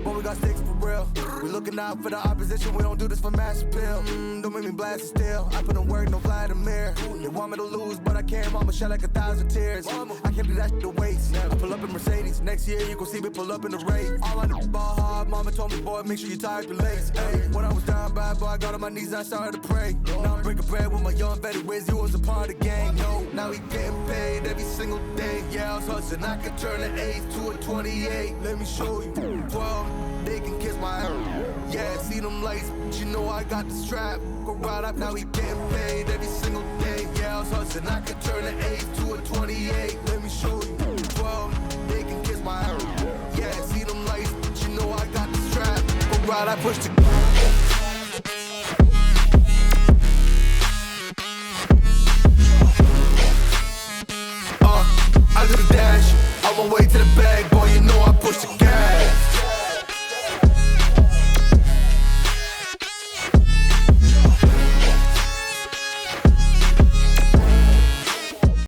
But we got sticks for real. We looking out for the opposition, we don't do this for mass appeal. Don't make me blast it still. I put in work, no Vladimir. They want me to lose, but I can't. Mama shed like 1,000 tears. I can't do that shit to waste. I pull up in Mercedes. Next year you gon' see me pull up in the race. All I do is ball hard. Mama told me, boy, make sure you tie up your legs. Hey, when I was down bad, boy, I got on my knees and I started to pray. Now I'm breaking bread with my young Betty Wiz. He was a part of the gang. No, now he getting paid every single day. Yeah, I was hustling. I could turn an 8 to a 28. Let me show you. 12, they can kiss my ass. Yeah, see them lights, but you know I got the strap. Go right up, now he getting paid every single day. Yeah, I was hustling. I could turn an 8 to a 28. Let me show you. 12, they can kiss my ass. Yeah, see them lights, but you know I got the strap. Go right, I push the. I do the dash, on my way to the bag, boy.